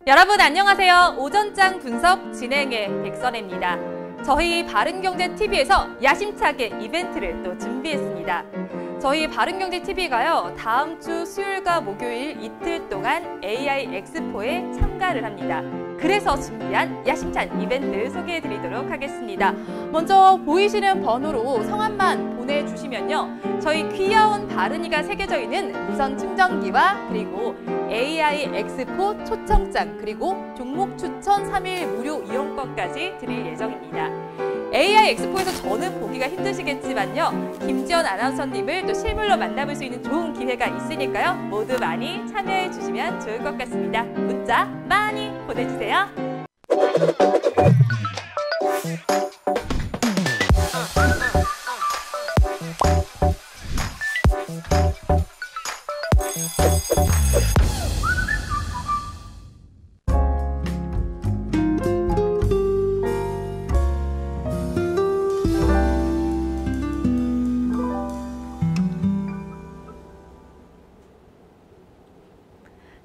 여러분 안녕하세요. 오전장 분석 진행의 백선혜입니다. 저희 바른경제TV에서 야심차게 이벤트를 또 준비했습니다. 저희 바른경제TV가요, 다음 주 수요일과 목요일 이틀 동안 AI 엑스포에 참가를 합니다. 그래서 준비한 야심찬 이벤트 소개해드리도록 하겠습니다. 먼저 보이시는 번호로 성함만 보내주시면요, 저희 귀여운 바른이가 새겨져 있는 무선 충전기와 그리고 AI 엑스포 초청장 그리고 종목 추천 3일 무료 이용권까지 드릴 예정입니다. AI 엑스포에서 저는 보기가 힘드시겠지만요, 김지연 아나운서님을 또 실물로 만나볼 수 있는 좋은 기회가 있으니까요, 모두 많이 참여해 주시면 좋을 것 같습니다. 문자 많이 보내주세요.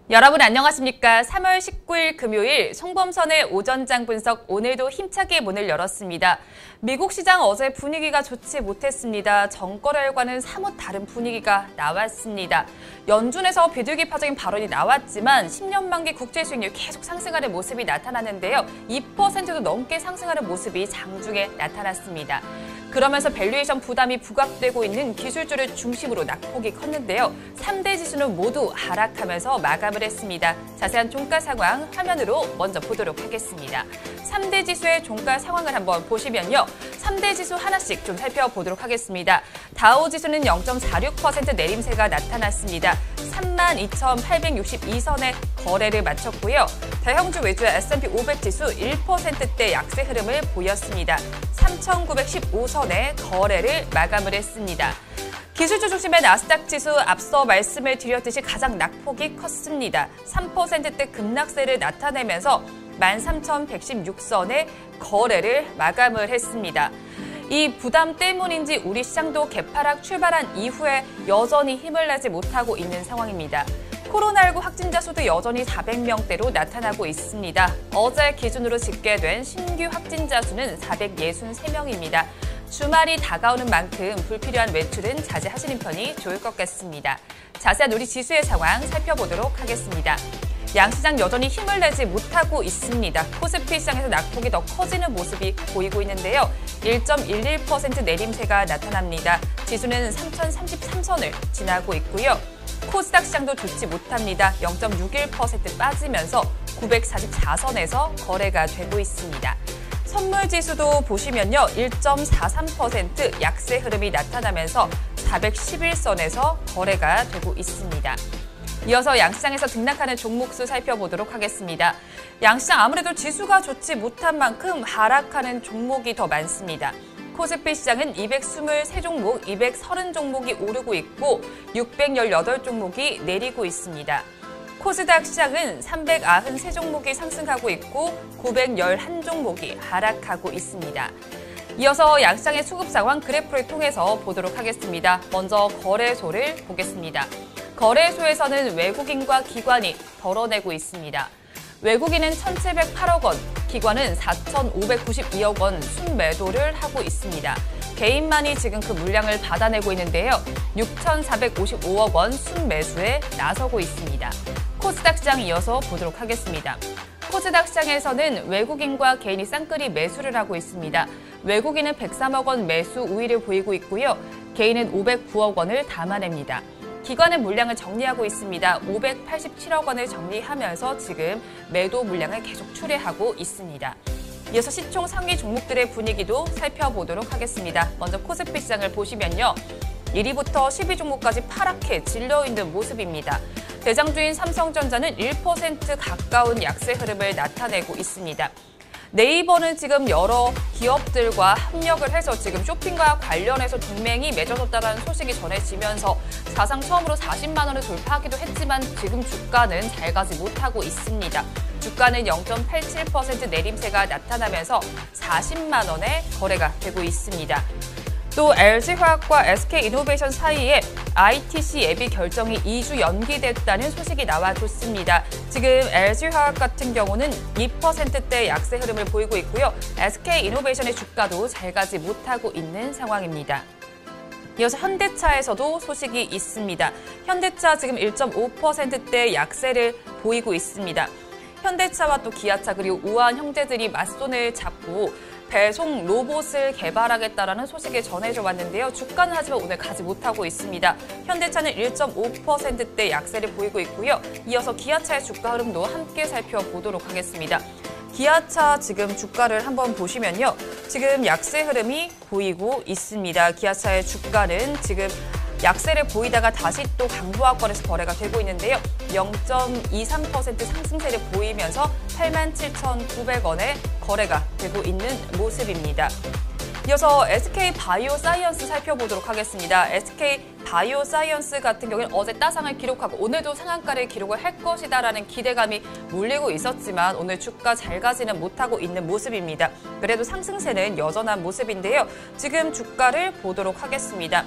여러분 안녕하십니까? 3월 19일 금요일 송범선의 오전장 분석, 오늘도 힘차게 문을 열었습니다. 미국 시장 어제 분위기가 좋지 못했습니다. 전거래일과는 사뭇 다른 분위기가 나왔습니다. 연준에서 비둘기파적인 발언이 나왔지만 10년 만기 국채 수익률 계속 상승하는 모습이 나타났는데요. 2%도 넘게 상승하는 모습이 장중에 나타났습니다. 그러면서 밸류에이션 부담이 부각되고 있는 기술주를 중심으로 낙폭이 컸는데요. 3대 지수는 모두 하락하면서 마감을 했습니다. 자세한 종가 상황 화면으로 먼저 보도록 하겠습니다. 3대 지수의 종가 상황을 한번 보시면요, 3대 지수 하나씩 좀 살펴보도록 하겠습니다. 다우 지수는 0.46% 내림세가 나타났습니다. 32,862선의 거래를 마쳤고요. 대형주 외주의 S&P 500 지수 1%대 약세 흐름을 보였습니다. 3,915선의 거래를 마감을 했습니다. 기술주 중심의 나스닥 지수, 앞서 말씀을 드렸듯이 가장 낙폭이 컸습니다. 3%대 급락세를 나타내면서 13,116선의 거래를 마감을 했습니다. 이 부담 때문인지 우리 시장도 개파락 출발한 이후에 여전히 힘을 내지 못하고 있는 상황입니다. 코로나19 확진자 수도 여전히 400명대로 나타나고 있습니다. 어제 기준으로 집계된 신규 확진자 수는 463명입니다. 주말이 다가오는 만큼 불필요한 외출은 자제하시는 편이 좋을 것 같습니다. 자세한 우리 지수의 상황 살펴보도록 하겠습니다. 양시장 여전히 힘을 내지 못하고 있습니다. 코스피 시장에서 낙폭이 더 커지는 모습이 보이고 있는데요. 1.11% 내림세가 나타납니다. 지수는 3,033선을 지나고 있고요. 코스닥 시장도 좋지 못합니다. 0.61% 빠지면서 944선에서 거래가 되고 있습니다. 선물 지수도 보시면요, 1.43% 약세 흐름이 나타나면서 411선에서 거래가 되고 있습니다. 이어서 양시장에서 등락하는 종목수 살펴보도록 하겠습니다. 양시장 아무래도 지수가 좋지 못한 만큼 하락하는 종목이 더 많습니다. 코스피 시장은 223종목, 230종목이 오르고 있고 618종목이 내리고 있습니다. 코스닥 시장은 393종목이 상승하고 있고 911종목이 하락하고 있습니다. 이어서 양시장의 수급 상황 그래프를 통해서 보도록 하겠습니다. 먼저 거래소를 보겠습니다. 거래소에서는 외국인과 기관이 덜어내고 있습니다. 외국인은 1,708억 원, 기관은 4,592억 원 순매도를 하고 있습니다. 개인만이 지금 그 물량을 받아내고 있는데요. 6,455억 원 순매수에 나서고 있습니다. 코스닥 시장 이어서 보도록 하겠습니다. 코스닥 시장에서는 외국인과 개인이 쌍끌이 매수를 하고 있습니다. 외국인은 103억 원 매수 우위를 보이고 있고요. 개인은 509억 원을 담아냅니다. 기관은 물량을 정리하고 있습니다. 587억 원을 정리하면서 지금 매도 물량을 계속 출회하고 있습니다. 이어서 시총 상위 종목들의 분위기도 살펴보도록 하겠습니다. 먼저 코스피 시장을 보시면요, 1위부터 10위 종목까지 파랗게 질려있는 모습입니다. 대장주인 삼성전자는 1% 가까운 약세 흐름을 나타내고 있습니다. 네이버는 지금 여러 기업들과 협력을 해서 지금 쇼핑과 관련해서 동맹이 맺어졌다는 소식이 전해지면서 사상 처음으로 40만 원을 돌파하기도 했지만 지금 주가는 잘 가지 못하고 있습니다. 주가는 0.87% 내림세가 나타나면서 40만 원에 거래가 되고 있습니다. 또 LG화학과 SK이노베이션 사이에 ITC 예비 결정이 2주 연기됐다는 소식이 나와줬습니다. 지금 LG화학 같은 경우는 2%대 약세 흐름을 보이고 있고요. SK이노베이션의 주가도 잘 가지 못하고 있는 상황입니다. 이어서 현대차에서도 소식이 있습니다. 현대차 지금 1.5%대 약세를 보이고 있습니다. 현대차와 또 기아차 그리고 우한 형제들이 맞손을 잡고 배송 로봇을 개발하겠다라는 소식이 전해져 왔는데요. 주가는 하지만 오늘 가지 못하고 있습니다. 현대차는 1.5%대 약세를 보이고 있고요. 이어서 기아차의 주가 흐름도 함께 살펴보도록 하겠습니다. 기아차 지금 주가를 한번 보시면요. 지금 약세 흐름이 보이고 있습니다. 기아차의 주가는 지금 약세를 보이다가 다시 또 강보합권에서 거래가 되고 있는데요. 0.23% 상승세를 보이면서 87,900원에 거래가 되고 있는 모습입니다. 이어서 SK바이오사이언스 살펴보도록 하겠습니다. SK바이오사이언스 같은 경우는 어제 따상을 기록하고 오늘도 상한가를 기록을 할 것이다라는 기대감이 몰리고 있었지만 오늘 주가 잘 가지는 못하고 있는 모습입니다. 그래도 상승세는 여전한 모습인데요. 지금 주가를 보도록 하겠습니다.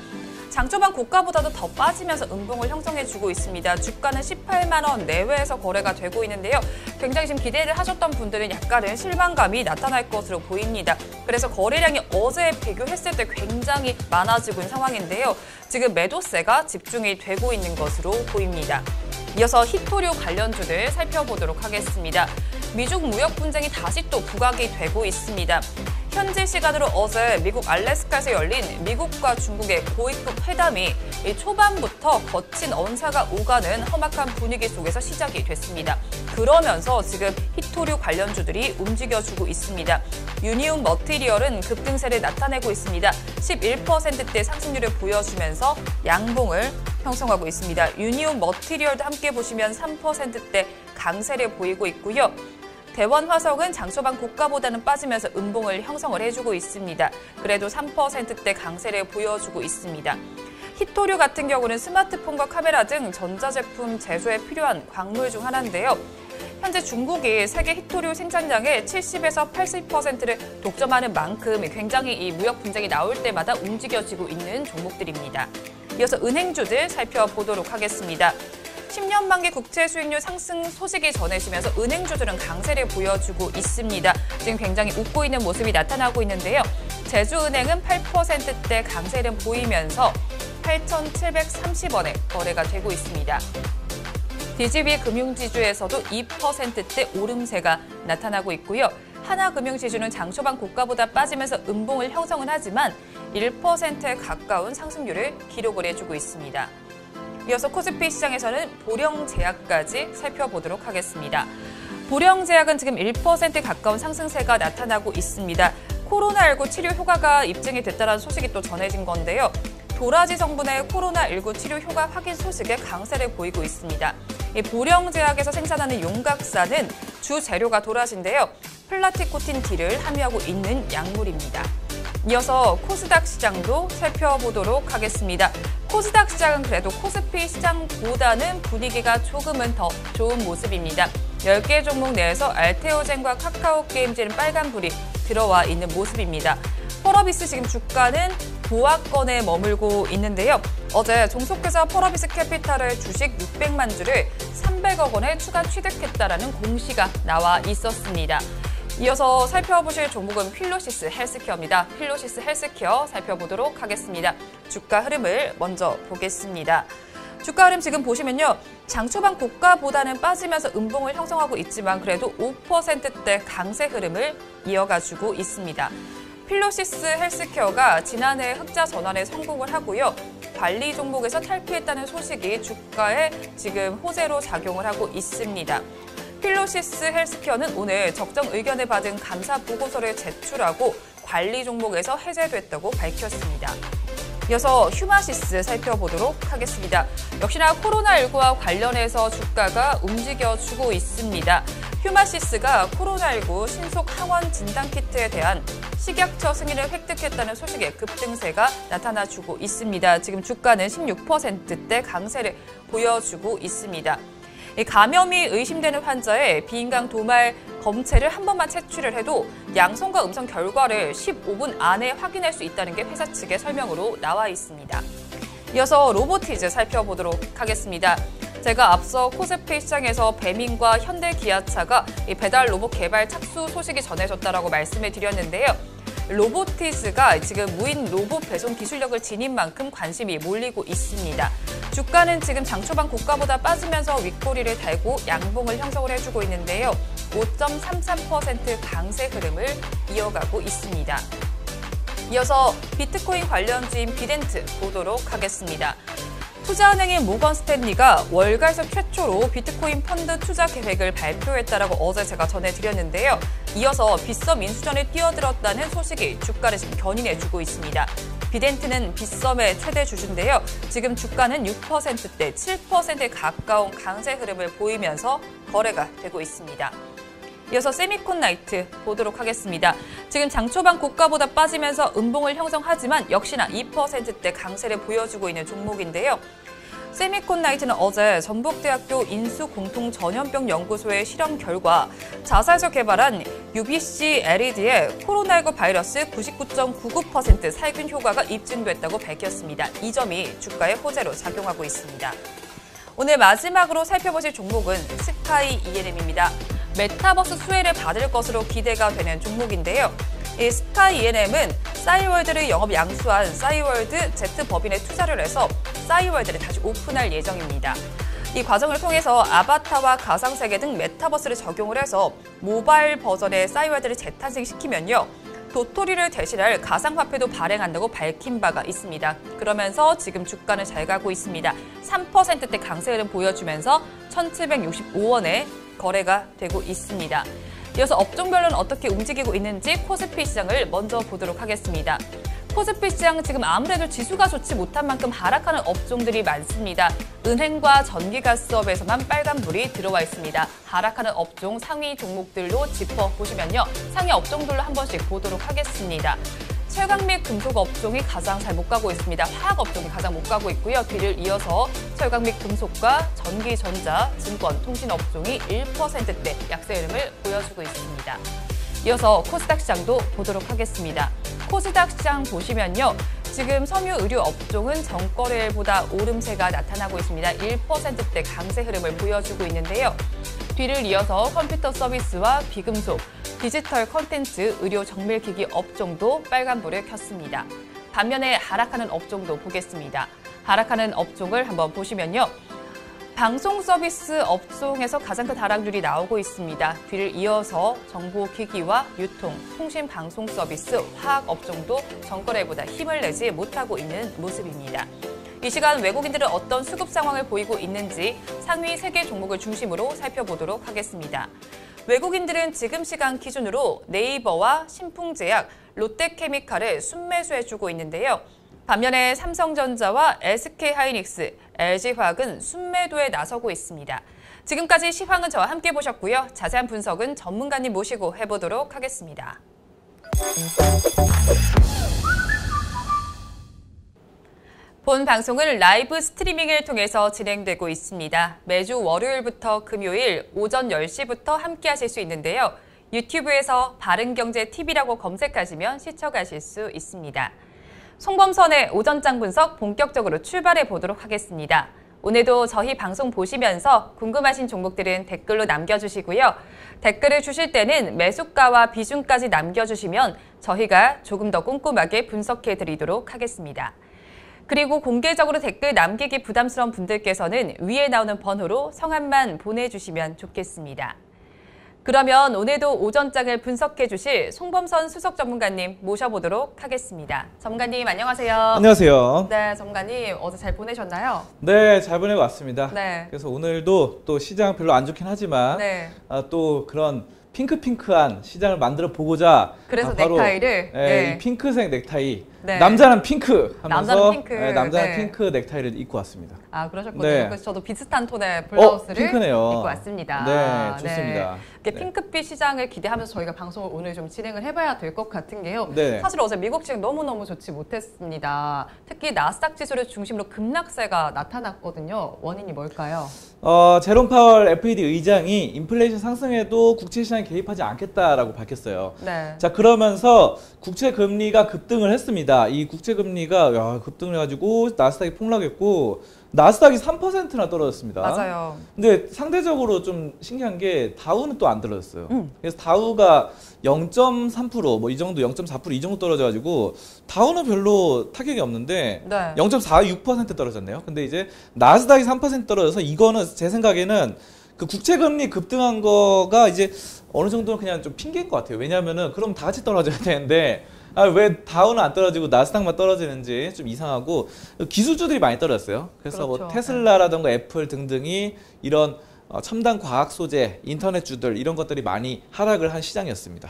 장초반 고가보다도 더 빠지면서 음봉을 형성해주고 있습니다. 주가는 18만 원 내외에서 거래가 되고 있는데요. 굉장히 지금 기대를 하셨던 분들은 약간은 실망감이 나타날 것으로 보입니다. 그래서 거래량이 어제에 비교했을 때 굉장히 많아지고 있는 상황인데요. 지금 매도세가 집중이 되고 있는 것으로 보입니다. 이어서 히토류 관련주들 살펴보도록 하겠습니다. 미중 무역 분쟁이 다시 또 부각이 되고 있습니다. 현지 시간으로 어제 미국 알래스카에서 열린 미국과 중국의 고위급 회담이 초반부터 거친 언사가 오가는 험악한 분위기 속에서 시작이 됐습니다. 그러면서 지금 히토류 관련주들이 움직여주고 있습니다. 유니온 머티리얼은 급등세를 나타내고 있습니다. 11%대 상승률을 보여주면서 양봉을 형성하고 있습니다. 유니온 머티리얼도 함께 보시면 3%대 강세를 보이고 있고요. 대원화석은 장초반 고가보다는 빠지면서 음봉을 형성을 해주고 있습니다. 그래도 3%대 강세를 보여주고 있습니다. 히토류 같은 경우는 스마트폰과 카메라 등 전자제품 제조에 필요한 광물 중 하나인데요. 현재 중국이 세계 히토류 생산량의 70에서 80%를 독점하는 만큼 굉장히 이 무역 분쟁이 나올 때마다 움직여지고 있는 종목들입니다. 이어서 은행주들 살펴보도록 하겠습니다. 10년 만기 국채 수익률 상승 소식이 전해지면서 은행주들은 강세를 보여주고 있습니다. 지금 굉장히 웃고 있는 모습이 나타나고 있는데요. 제주은행은 8%대 강세를 보이면서 8,730원에 거래가 되고 있습니다. DGB 금융지주에서도 2%대 오름세가 나타나고 있고요. 하나금융지주는 장초반 고가보다 빠지면서 음봉을 형성은 하지만 1%에 가까운 상승률을 기록을 해주고 있습니다. 이어서 코스피 시장에서는 보령제약까지 살펴보도록 하겠습니다. 보령제약은 지금 1% 가까운 상승세가 나타나고 있습니다. 코로나19 치료 효과가 입증이 됐다는 소식이 또 전해진 건데요. 도라지 성분의 코로나19 치료 효과 확인 소식에 강세를 보이고 있습니다. 이 보령제약에서 생산하는 용각산은 주 재료가 도라지인데요. 플라티코틴 D를 함유하고 있는 약물입니다. 이어서 코스닥 시장도 살펴보도록 하겠습니다. 코스닥 시장은 그래도 코스피 시장보다는 분위기가 조금은 더 좋은 모습입니다. 10개 종목 내에서 알테오젠과 카카오게임즈는 빨간불이 들어와 있는 모습입니다. 펄어비스 지금 주가는 보합권에 머물고 있는데요. 어제 종속회사 펄어비스 캐피탈의 주식 600만 주를 300억 원에 추가 취득했다라는 공시가 나와 있었습니다. 이어서 살펴보실 종목은 필로시스 헬스케어입니다. 필로시스 헬스케어 살펴보도록 하겠습니다. 주가 흐름을 먼저 보겠습니다. 주가 흐름 지금 보시면요. 장초반 고가보다는 빠지면서 음봉을 형성하고 있지만 그래도 5%대 강세 흐름을 이어가주고 있습니다. 필로시스 헬스케어가 지난해 흑자 전환에 성공을 하고요. 관리 종목에서 탈피했다는 소식이 주가에 지금 호재로 작용을 하고 있습니다. 필로시스 헬스케어는 오늘 적정 의견을 받은 감사 보고서를 제출하고 관리 종목에서 해제됐다고 밝혔습니다. 이어서 휴마시스 살펴보도록 하겠습니다. 역시나 코로나19와 관련해서 주가가 움직여주고 있습니다. 휴마시스가 코로나19 신속 항원 진단키트에 대한 식약처 승인을 획득했다는 소식에 급등세가 나타나주고 있습니다. 지금 주가는 16%대 강세를 보여주고 있습니다. 이 감염이 의심되는 환자의 비인강 도말 검체를 한 번만 채취를 해도 양성과 음성 결과를 15분 안에 확인할 수 있다는 게 회사 측의 설명으로 나와 있습니다. 이어서 로보티즈 살펴보도록 하겠습니다. 제가 앞서 코스피 시장에서 배민과 현대기아차가 이 배달 로봇 개발 착수 소식이 전해졌다라고 말씀을 드렸는데요. 로보티즈가 지금 무인 로봇 배송 기술력을 지닌 만큼 관심이 몰리고 있습니다. 주가는 지금 장 초반 고가보다 빠지면서 윗꼬리를 달고 양봉을 형성을 해주고 있는데요. 5.33% 강세 흐름을 이어가고 있습니다. 이어서 비트코인 관련주인 비덴트 보도록 하겠습니다. 투자은행인 모건 스탠리가 월가에서 최초로 비트코인 펀드 투자 계획을 발표했다라고 어제 제가 전해드렸는데요. 이어서 빗썸 인수전에 뛰어들었다는 소식이 주가를 지금 견인해주고 있습니다. 비덴트는 빗썸의 최대 주주인데요. 지금 주가는 6%대 7%에 가까운 강세 흐름을 보이면서 거래가 되고 있습니다. 이어서 세미콘나이트 보도록 하겠습니다. 지금 장초반 고가보다 빠지면서 음봉을 형성하지만 역시나 2%대 강세를 보여주고 있는 종목인데요. 세미콘나이트는 어제 전북대학교 인수공통전염병 연구소의 실험 결과 자사에서 개발한 UBC LED의 코로나19 바이러스 99.99% 살균 효과가 입증됐다고 밝혔습니다. 이 점이 주가의 호재로 작용하고 있습니다. 오늘 마지막으로 살펴보실 종목은 스카이 ENM입니다. 메타버스 수혜를 받을 것으로 기대가 되는 종목인데요. 이 스카이 ENM은 싸이월드를 영업 양수한 싸이월드 Z법인에 투자를 해서 싸이월드를 다시 오픈할 예정입니다. 이 과정을 통해서 아바타와 가상세계 등 메타버스를 적용을 해서 모바일 버전의 싸이월드를 재탄생시키면요. 도토리를 대신할 가상화폐도 발행한다고 밝힌 바가 있습니다. 그러면서 지금 주가는 잘 가고 있습니다. 3%대 강세 흐름 보여주면서 1,765원에 거래가 되고 있습니다. 이어서 업종별로는 어떻게 움직이고 있는지 코스피 시장을 먼저 보도록 하겠습니다. 코스피 시장 지금 아무래도 지수가 좋지 못한 만큼 하락하는 업종들이 많습니다. 은행과 전기가스업에서만 빨간불이 들어와 있습니다. 하락하는 업종 상위 종목들로 짚어보시면요. 상위 업종들로 한 번씩 보도록 하겠습니다. 철강 및 금속 업종이 가장 잘 못 가고 있습니다. 화학 업종이 가장 못 가고 있고요. 뒤를 이어서 철강 및 금속과 전기, 전자, 증권, 통신 업종이 1%대 약세 흐름을 보여주고 있습니다. 이어서 코스닥 시장도 보도록 하겠습니다. 코스닥 시장 보시면요. 지금 섬유 의류 업종은 전거래일보다 오름세가 나타나고 있습니다. 1%대 강세 흐름을 보여주고 있는데요. 뒤를 이어서 컴퓨터 서비스와 비금속, 디지털 콘텐츠, 의료 정밀기기 업종도 빨간불을 켰습니다. 반면에 하락하는 업종도 보겠습니다. 하락하는 업종을 한번 보시면요. 방송 서비스 업종에서 가장 큰 하락률이 나오고 있습니다. 뒤를 이어서 정보기기와 유통, 통신 방송 서비스, 화학 업종도 전거래보다 힘을 내지 못하고 있는 모습입니다. 이 시간 외국인들은 어떤 수급 상황을 보이고 있는지 상위 3개 종목을 중심으로 살펴보도록 하겠습니다. 외국인들은 지금 시간 기준으로 네이버와 신풍제약, 롯데케미칼을 순매수해주고 있는데요. 반면에 삼성전자와 SK하이닉스, LG화학은 순매도에 나서고 있습니다. 지금까지 시황은 저와 함께 보셨고요. 자세한 분석은 전문가님 모시고 해보도록 하겠습니다. 본 방송은 라이브 스트리밍을 통해서 진행되고 있습니다. 매주 월요일부터 금요일 오전 10시부터 함께 하실 수 있는데요. 유튜브에서 바른경제TV라고 검색하시면 시청하실 수 있습니다. 송범선의 오전장 분석 본격적으로 출발해 보도록 하겠습니다. 오늘도 저희 방송 보시면서 궁금하신 종목들은 댓글로 남겨주시고요. 댓글을 주실 때는 매수가와 비중까지 남겨주시면 저희가 조금 더 꼼꼼하게 분석해 드리도록 하겠습니다. 그리고 공개적으로 댓글 남기기 부담스러운 분들께서는 위에 나오는 번호로 성함만 보내주시면 좋겠습니다. 그러면 오늘도 오전장을 분석해 주실 송범선 수석 전문가님 모셔보도록 하겠습니다. 전문가님 안녕하세요. 안녕하세요. 네, 전문가님 어제 잘 보내셨나요? 네, 잘 보내고 왔습니다. 네. 그래서 오늘도 또 시장 별로 안 좋긴 하지만 네. 또 그런 핑크핑크한 시장을 만들어 보고자 그래서 바로 넥타이를 이 핑크색 넥타이 네. 남자는 핑크 하면서 남자는 핑크. 남자는 네. 핑크 넥타이를 입고 왔습니다. 아, 그러셨군요. 네. 그래서 저도 비슷한 톤의 블라우스를 핑크네요. 입고 왔습니다. 네, 좋습니다. 네. 이렇게 핑크빛 시장을 기대하면서 저희가 방송을 오늘 좀 진행을 해봐야 될 것 같은 게요. 네. 사실 어제 미국 시장 너무너무 좋지 못했습니다. 특히 나스닥 지수를 중심으로 급락세가 나타났거든요. 원인이 뭘까요? 제롬 파월 FED 의장이 인플레이션 상승에도 국채 시장에 개입하지 않겠다라고 밝혔어요. 네. 자, 그러면서 국채 금리가 급등을 했습니다. 이 국채 금리가 급등을 해가지고 나스닥이 폭락했고 나스닥이 3%나 떨어졌습니다. 맞아요. 근데 상대적으로 좀 신기한 게 다우는 또 안 떨어졌어요. 그래서 다우가 0.3% 뭐 이 정도 0.4% 이 정도 떨어져가지고 다우는 별로 타격이 없는데 네. 0.46% 떨어졌네요. 근데 이제 나스닥이 3% 떨어져서 이거는 제 생각에는 그 국채 금리 급등한 거가 이제 어느 정도는 그냥 좀 핑계인 것 같아요. 왜냐하면은 그럼 다 같이 떨어져야 되는데 왜 다우는 안 떨어지고 나스닥만 떨어지는지 좀 이상하고 기술주들이 많이 떨어졌어요. 그래서 그렇죠. 뭐 테슬라라든가 애플 등등이 이런 첨단 과학 소재, 인터넷주들 이런 것들이 많이 하락을 한 시장이었습니다.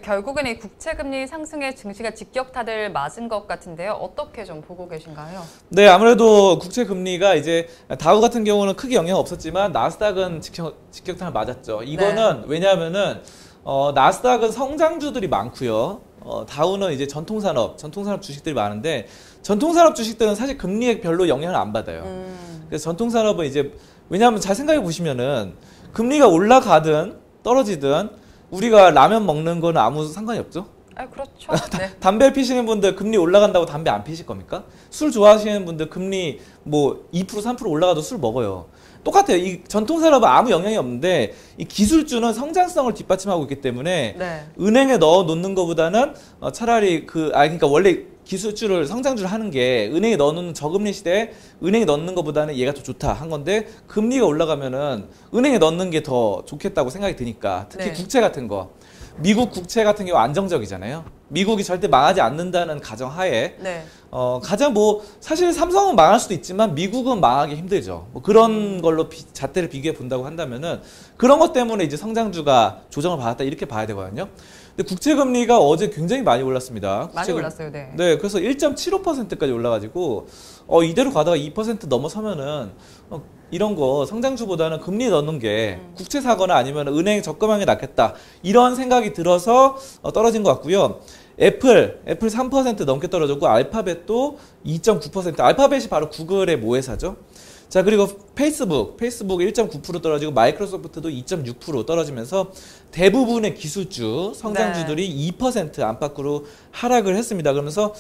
결국은 이 국채금리 상승에 증시가 직격탄을 맞은 것 같은데요. 어떻게 좀 보고 계신가요? 네, 아무래도 국채 금리가 이제 다우 같은 경우는 크게 영향 없었지만 나스닥은 직격탄을 맞았죠. 이거는 네. 왜냐하면은 나스닥은 성장주들이 많고요. 다우는 이제 전통산업 주식들이 많은데 전통산업 주식들은 사실 금리에 별로 영향을 안 받아요. 그래서 전통산업은 이제 왜냐하면 잘 생각해 보시면은 금리가 올라가든 떨어지든 우리가 라면 먹는 거는 아무 상관이 없죠. 그렇죠. 네. 담배 피시는 분들 금리 올라간다고 담배 안 피실 겁니까? 술 좋아하시는 분들 금리 뭐 2% 3% 올라가도 술 먹어요. 똑같아요. 이 전통산업은 아무 영향이 없는데 이 기술주는 성장성을 뒷받침하고 있기 때문에 네. 은행에 넣어 놓는 것보다는 차라리 그러니까 원래 기술주를 성장주를 하는 게 은행에 넣어놓는 저금리 시대에 은행에 넣는 것보다는 얘가 더 좋다 한 건데 금리가 올라가면은 은행에 넣는 게 더 좋겠다고 생각이 드니까 특히 네. 국채 같은 거 미국 국채 같은 경우 안정적이잖아요. 미국이 절대 망하지 않는다는 가정하에 네. 가장 뭐 사실 삼성은 망할 수도 있지만 미국은 망하기 힘들죠. 뭐 그런 걸로 잣대를 비교해 본다고 한다면은 그런 것 때문에 이제 성장주가 조정을 받았다 이렇게 봐야 되거든요. 근데 국채 금리가 어제 굉장히 많이 올랐습니다. 많이 올랐어요. 네. 네, 그래서 1.75%까지 올라가지고 이대로 가다가 2% 넘어서면은 이런 거 성장주보다는 금리 넣는 게 국채 사거나 아니면 은행에 적금하는 게 낫겠다 이런 생각이 들어서 떨어진 것 같고요. 애플 3% 넘게 떨어졌고 알파벳도 2.9%. 알파벳이 바로 구글의 모회사죠. 자, 그리고 페이스북 1.9% 떨어지고 마이크로소프트도 2.6% 떨어지면서 대부분의 기술주 성장주들이 2% 안팎으로 하락을 했습니다. 그러면서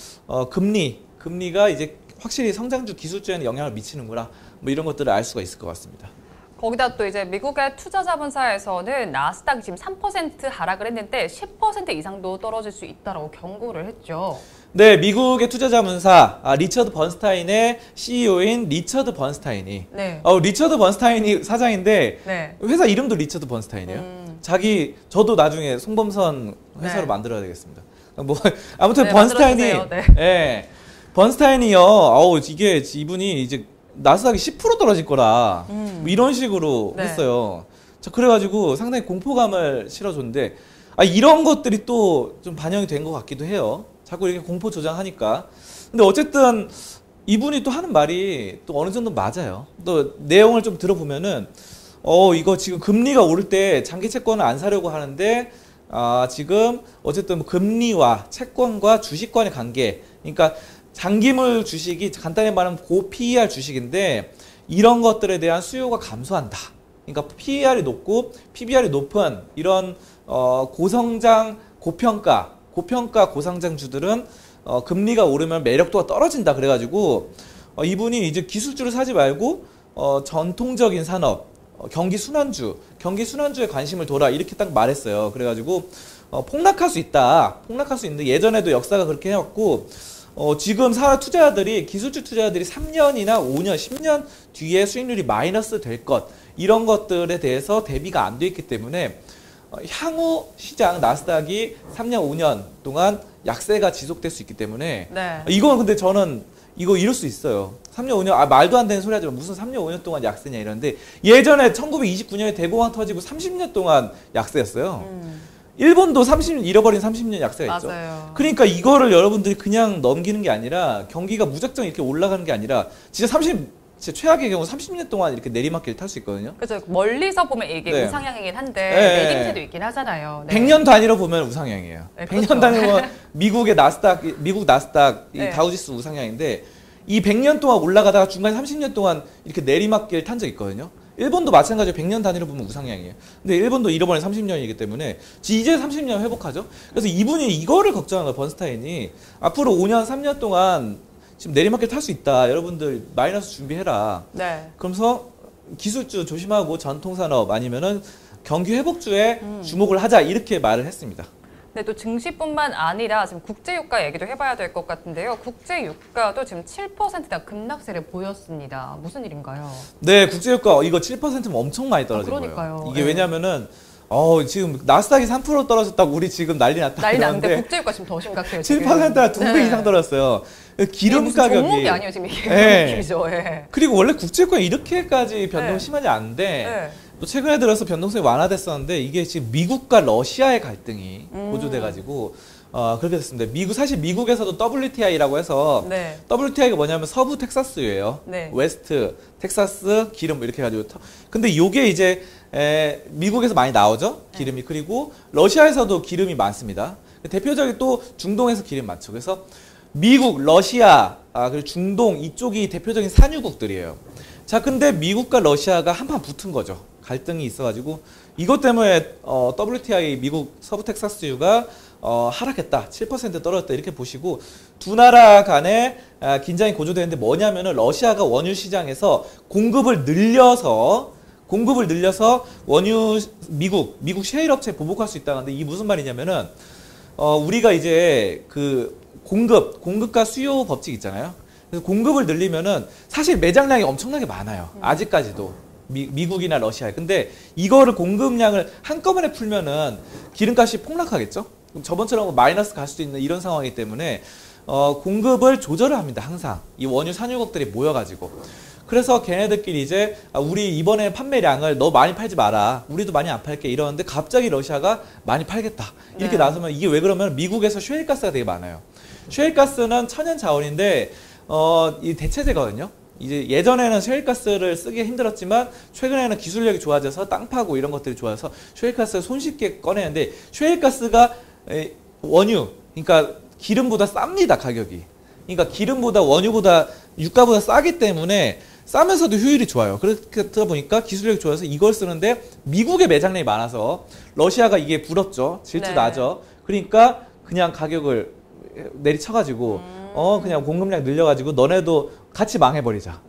금리가 이제 확실히 성장주 기술주에는 영향을 미치는구나. 뭐 이런 것들을 알 수가 있을 것 같습니다. 거기다 또 이제 미국의 투자자본사에서는 나스닥이 지금 3% 하락을 했는데 10% 이상도 떨어질 수 있다라고 경고를 했죠. 네, 미국의 투자자문사 리처드 번스타인의 CEO인 리처드 번스타인이 네. 리처드 번스타인이 사장인데 네. 회사 이름도 리처드 번스타인이에요. 저도 나중에 송범선 회사로 네. 만들어야 되겠습니다. 뭐 아무튼 네, 번스타인이 네. 번스타인이요. 이게 이분이 이제 나스닥이 10% 떨어질 거라 뭐 이런 식으로 네. 했어요. 자, 그래가지고 상당히 공포감을 실어줬는데 이런 것들이 또 좀 반영이 된 것 같기도 해요. 자꾸 이렇게 공포 조장하니까. 근데 어쨌든 이분이 또 하는 말이 또 어느 정도 맞아요. 또 내용을 좀 들어보면은 이거 지금 금리가 오를 때 장기 채권을 안 사려고 하는데 지금 어쨌든 금리와 채권과 주식과의 관계, 그러니까 장기물 주식이 간단히 말하면 고 PER 주식인데 이런 것들에 대한 수요가 감소한다. 그러니까 PER이 높고 PBR이 높은 이런 고성장, 고평가 고성장주들은 금리가 오르면 매력도가 떨어진다. 그래가지고 이분이 이제 기술주를 사지 말고 전통적인 산업, 경기 순환주에 관심을 둬라 이렇게 딱 말했어요. 그래가지고 폭락할 수 있다. 폭락할 수 있는데 예전에도 역사가 그렇게 해왔고 지금 기술주 투자자들이 3년이나 5년, 10년 뒤에 수익률이 마이너스 될 것 이런 것들에 대해서 대비가 안 돼 있기 때문에 향후 시장 나스닥이 3년, 5년 동안 약세가 지속될 수 있기 때문에 네. 이건 근데 저는 이럴 수 있어요. 3년, 5년 말도 안 되는 소리 하지만 무슨 3년, 5년 동안 약세냐 이러는데 예전에 1929년에 대공황 터지고 30년 동안 약세였어요. 일본도 잃어버린 30년 약세가 있죠. 맞아요. 그러니까 이거를 여러분들이 그냥 넘기는 게 아니라 경기가 무작정 이렇게 올라가는 게 아니라 진짜 진짜 최악의 경우 30년 동안 이렇게 내리막길 탈 수 있거든요. 그죠. 멀리서 보면 이게 네. 우상향이긴 한데 네. 내림세도 있긴 하잖아요. 네. 100년 단위로 보면 우상향이에요. 네, 100년 그렇죠. 단위로 보면 미국 나스닥 이 네. 다우지수 우상향인데 이 100년 동안 올라가다가 중간에 30년 동안 이렇게 내리막길 탄 적 있거든요. 일본도 마찬가지로 100년 단위로 보면 우상향이에요. 근데 일본도 잃어버린 30년이기 때문에 이제 30년 회복하죠. 그래서 이분이 이거를 걱정한 거예요. 번스타인이 앞으로 5년, 3년 동안 지금 내리막길 탈 수 있다. 여러분들 마이너스 준비해라. 네. 그러면서 기술주 조심하고 전통산업 아니면은 경기 회복주에 주목을 하자 이렇게 말을 했습니다. 네, 또 증시뿐만 아니라 지금 국제유가 얘기도 해봐야 될 것 같은데요. 국제유가도 지금 7%나 급락세를 보였습니다. 무슨 일인가요? 네, 국제유가 이거 7%면 엄청 많이 떨어진 그러니까요. 거예요. 이게 네. 왜냐면은 지금 나스닥이 3% 떨어졌다고 우리 지금 난리 났다. 난리 났는데 그러는데 국제유가 지금 더 심각해요. 지금. 7%가 2배 네. 이상 떨어졌어요. 기름 무슨 가격이. 종목이 아니에요 지금 이게. 네. 느낌이죠. 예. 그리고 원래 국제유가 이렇게까지 변동이 네. 심하지 않은데 네. 또 최근에 들어서 변동성이 완화됐었는데 이게 지금 미국과 러시아의 갈등이 고조돼가지고 그렇게 됐습니다. 사실 미국에서도 WTI라고 해서 네. WTI가 뭐냐면 서부 텍사스유예요. 네. 웨스트, 텍사스, 기름 이렇게 해가지고. 근데 이게 이제 미국에서 많이 나오죠. 기름이. 그리고 러시아에서도 기름이 많습니다. 대표적인 또 중동에서 기름 많죠. 그래서 미국, 러시아, 그리고 중동 이쪽이 대표적인 산유국들이에요. 자, 근데 미국과 러시아가 한판 붙은 거죠. 갈등이 있어가지고 이것 때문에 WTI 미국 서부 텍사스유가 하락했다. 7% 떨어졌다. 이렇게 보시고 두 나라 간에 긴장이 고조되는데 뭐냐면은 러시아가 원유 시장에서 공급을 늘려서 원유 미국 셰일 업체에 보복할 수 있다는데 이게 무슨 말이냐면은 우리가 이제 그 공급과 수요 법칙 있잖아요. 그래서 공급을 늘리면은 사실 매장량이 엄청나게 많아요. 아직까지도. 미국이나 러시아에. 근데 이거를 공급량을 한꺼번에 풀면은 기름값이 폭락하겠죠? 그럼 저번처럼 마이너스 갈 수도 있는 이런 상황이기 때문에 공급을 조절을 합니다. 항상. 이 원유 산유국들이 모여가지고. 그래서 걔네들끼리 이제 우리 이번에 판매량을 너 많이 팔지 마라. 우리도 많이 안 팔게 이러는데 갑자기 러시아가 많이 팔겠다. 이렇게 네. 나서면 이게 왜 그러면 미국에서 셰일가스가 되게 많아요. 셰일가스는 천연 자원인데 이 대체제거든요. 이제 예전에는 셰일가스를 쓰기 힘들었지만 최근에는 기술력이 좋아져서 땅 파고 이런 것들이 좋아서 셰일가스를 손쉽게 꺼내는데 셰일가스가 원유, 그러니까 기름보다 쌉니다, 가격이. 그러니까 기름보다 원유보다 유가보다 싸기 때문에 싸면서도 효율이 좋아요. 그러다 보니까 기술력이 좋아서 이걸 쓰는데 미국의 매장량이 많아서 러시아가 이게 부럽죠. 질투 네. 나죠. 그러니까 그냥 가격을 내리쳐가지고 그냥 공급량 늘려가지고 너네도 같이 망해버리자.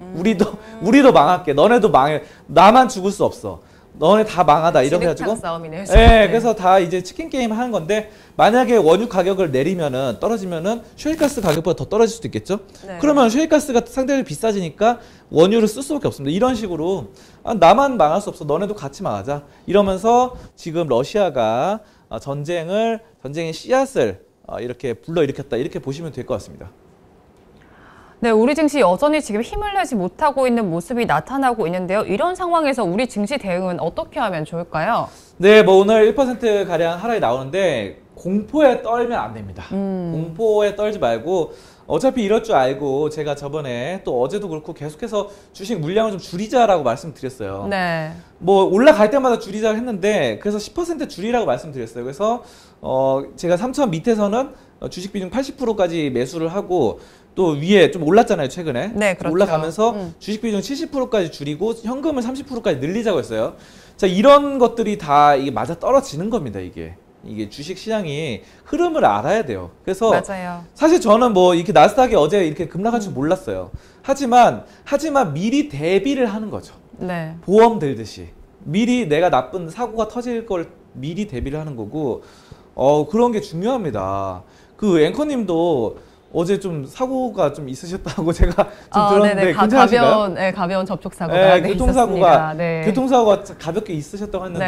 우리도 망할게. 너네도 망해. 나만 죽을 수 없어. 너네 다 망하다. 이렇게 해가지고. 싸움이네요. 네, 그래서 다 이제 치킨 게임 하는 건데 만약에 원유 가격을 내리면은 떨어지면은 셰일가스 가격보다 더 떨어질 수도 있겠죠. 네. 그러면 셰일가스가 상대적으로 비싸지니까 원유를 쓸 수밖에 없습니다. 이런 식으로 나만 망할 수 없어. 너네도 같이 망하자. 이러면서 지금 러시아가 전쟁의 씨앗을 이렇게 불러일으켰다. 이렇게 보시면 될 것 같습니다. 네, 우리 증시 여전히 지금 힘을 내지 못하고 있는 모습이 나타나고 있는데요. 이런 상황에서 우리 증시 대응은 어떻게 하면 좋을까요? 네, 뭐 오늘 1%가량 하락이 나오는데 공포에 떨면 안 됩니다. 공포에 떨지 말고 어차피 이럴 줄 알고 제가 저번에 또 어제도 그렇고 계속해서 주식 물량을 좀 줄이자라고 말씀드렸어요. 네. 뭐 올라갈 때마다 줄이자고 했는데 그래서 10% 줄이라고 말씀드렸어요. 그래서 제가 3,000 밑에서는 주식 비중 80%까지 매수를 하고 또 위에 좀 올랐잖아요, 최근에. 네, 그렇죠. 올라가면서 주식 비중 70%까지 줄이고 현금을 30%까지 늘리자고 했어요. 자, 이런 것들이 다 이게 맞아 떨어지는 겁니다, 이게 주식 시장이 흐름을 알아야 돼요. 그래서 맞아요. 사실 저는 뭐 이렇게 나스닥이 어제 이렇게 급락할 줄 몰랐어요. 하지만 미리 대비를 하는 거죠. 네. 보험 들듯이 미리 내가 나쁜 사고가 터질 걸 미리 대비를 하는 거고 그런 게 중요합니다. 그 앵커님도 어제 좀 사고가 좀 있으셨다고 제가 좀 들었는데 네네. 괜찮으신가요? 가벼운 접촉사고가 교통사고가 가볍게 있으셨다고 했는데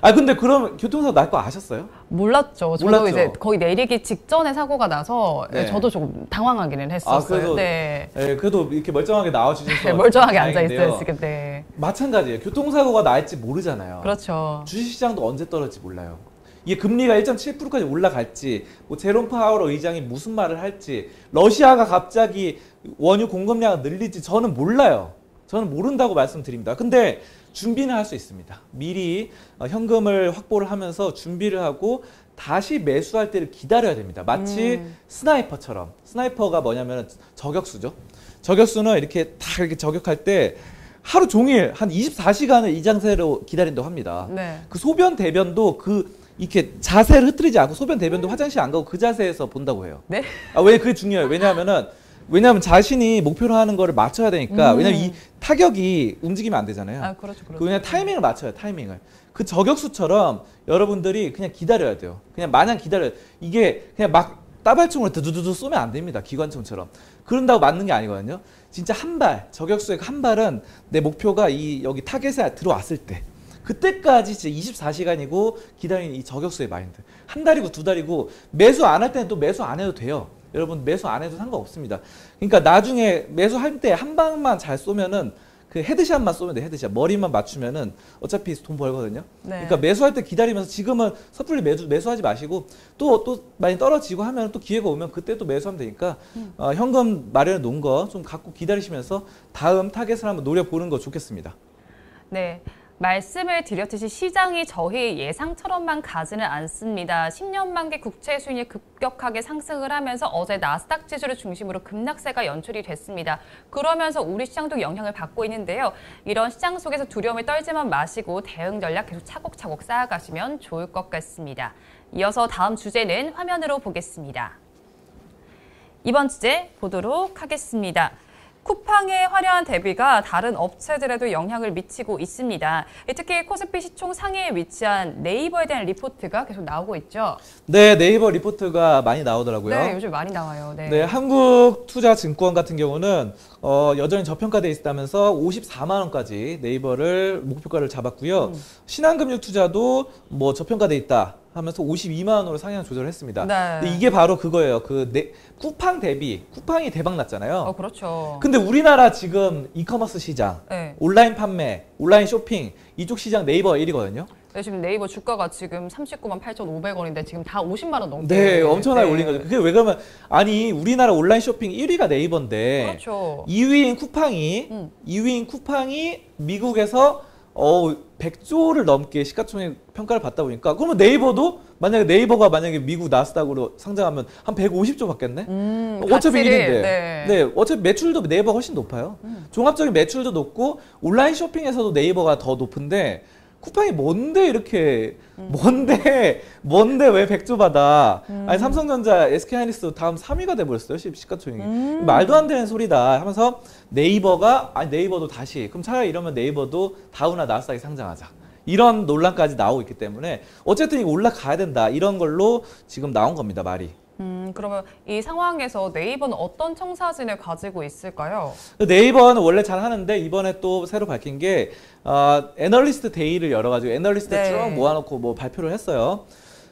네. 근데 그럼 교통사고 날 거 아셨어요? 몰랐죠. 저도 몰랐죠. 이제 거의 내리기 직전에 사고가 나서 네. 저도 조금 당황하기는 했었어요. 네. 그래도 이렇게 멀쩡하게 나와주셔서 네, 멀쩡하게 앉아 다행인데요. 있어요 지금. 네. 마찬가지예요. 교통사고가 날지 모르잖아요. 그렇죠. 주식시장도 언제 떨어질지 몰라요. 이게 금리가 1.7%까지 올라갈지, 뭐 제롬 파월 의장이 무슨 말을 할지, 러시아가 갑자기 원유 공급량을 늘릴지 저는 몰라요. 저는 모른다고 말씀드립니다. 근데 준비는 할 수 있습니다. 미리 현금을 확보를 하면서 준비를 하고 다시 매수할 때를 기다려야 됩니다. 마치 스나이퍼처럼. 스나이퍼가 뭐냐면 저격수죠. 저격수는 이렇게 다 이렇게 저격할 때 하루 종일 한 24시간을 이 자세로 기다린다고 합니다. 네. 그 소변 대변도 이렇게 자세를 흐트리지 않고 소변 대변도 화장실 안 가고 그 자세에서 본다고 해요. 네? 왜 그게 중요해요? 왜냐하면 자신이 목표로 하는 거를 맞춰야 되니까. 왜냐면 이 타격이 움직이면 안 되잖아요. 아, 그렇죠. 그냥 타이밍을 맞춰요. 타이밍을. 그 저격수처럼 여러분들이 그냥 기다려야 돼요. 그냥 마냥 기다려요. 이게 그냥 막 따발총으로 두두두두 쏘면 안 됩니다. 기관총처럼. 그런다고 맞는 게 아니거든요. 진짜 한 발, 저격수의 한 발은 내 목표가 여기 타겟에 들어왔을 때 그때까지 진짜 24시간이고 기다리는 이 저격수의 마인드. 한 달이고 두 달이고 매수 안 할 때는 또 매수 안 해도 돼요. 여러분 매수 안 해도 상관없습니다. 그러니까 나중에 매수할 때 한 방만 잘 쏘면은 그 헤드샷만 쏘면 돼. 헤드샷. 머리만 맞추면은 어차피 돈 벌거든요. 네. 그러니까 매수할 때 기다리면서 지금은 섣불리 매수하지 마시고 또 많이 떨어지고 하면 또 기회가 오면 그때 또 매수하면 되니까 현금 마련해 놓은 거 좀 갖고 기다리시면서 다음 타겟을 한번 노려보는 거 좋겠습니다. 네. 말씀을 드렸듯이 시장이 저희 예상처럼만 가지는 않습니다. 10년 만기 국채 수익이 급격하게 상승을 하면서 어제 나스닥 지수를 중심으로 급락세가 연출이 됐습니다. 그러면서 우리 시장도 영향을 받고 있는데요. 이런 시장 속에서 두려움을 떨지만 마시고 대응 전략 계속 차곡차곡 쌓아가시면 좋을 것 같습니다. 이어서 다음 주제는 화면으로 보겠습니다. 이번 주제 보도록 하겠습니다. 쿠팡의 화려한 대비가 다른 업체들에도 영향을 미치고 있습니다. 특히 코스피 시총 상위에 위치한 네이버에 대한 리포트가 계속 나오고 있죠. 네, 네이버 리포트가 많이 나오더라고요. 네, 요즘 많이 나와요. 네, 네, 한국투자증권 같은 경우는 여전히 저평가돼 있다면서 54만 원까지 네이버를 목표가를 잡았고요. 신한금융투자도 뭐 저평가돼 있다 하면서 52만 원으로 상향 조절을 했습니다. 네. 근데 이게 바로 그거예요. 쿠팡 대비, 쿠팡이 대박 났잖아요. 그렇죠. 근데 우리나라 지금 이커머스 시장, 네. 온라인 판매, 온라인 쇼핑 이쪽 시장 네이버 1위거든요. 네, 지금 네이버 주가가 지금 39만 8,500원인데 지금 다 50만 원 넘게. 네, 엄청나게 올린 거죠. 그게 왜 그러면 아니 우리나라 온라인 쇼핑 1위가 네이버인데 그렇죠. 2위인 쿠팡이 미국에서 100조를 넘게 시가총액 평가를 받다 보니까 그러면 네이버가 만약에 미국 나스닥으로 상장하면 한 150조 받겠네? 어차피 1위인데. 네, 어차피 매출도 네이버가 훨씬 높아요. 종합적인 매출도 높고 온라인 쇼핑에서도 네이버가 더 높은데 쿠팡이 뭔데 왜 100조 받아? 아니 삼성전자, SK하이닉스 다음 3위가 돼버렸어요. 시가총액이. 말도 안 되는 소리다 하면서 네이버도 다시 그럼 차라리 이러면 네이버도 다우나 나스닥에 상장하자. 이런 논란까지 나오고 있기 때문에 어쨌든 이거 올라가야 된다. 이런 걸로 지금 나온 겁니다. 말이. 그러면 이 상황에서 네이버는 어떤 청사진을 가지고 있을까요? 네이버는 원래 잘 하는데 이번에 또 새로 밝힌 게 애널리스트 데이를 열어가지고 애널리스트 쭉 모아놓고 뭐 발표를 했어요.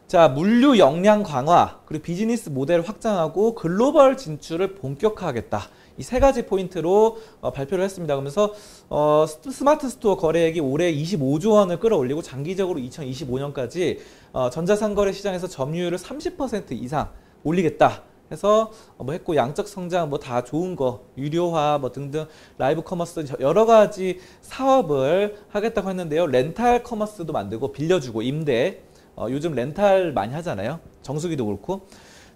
자, 물류 역량 강화, 그리고 비즈니스 모델 확장하고 글로벌 진출을 본격화하겠다. 이 세 가지 포인트로 발표를 했습니다. 그러면서 스마트 스토어 거래액이 올해 25조 원을 끌어올리고 장기적으로 2025년까지 전자상거래 시장에서 점유율을 30% 이상 올리겠다. 해서 뭐 했고 양적 성장 뭐 다 좋은 거 유료화 뭐 등등 라이브 커머스 여러 가지 사업을 하겠다고 했는데요. 렌탈 커머스도 만들고 빌려주고 임대 요즘 렌탈 많이 하잖아요. 정수기도 그렇고.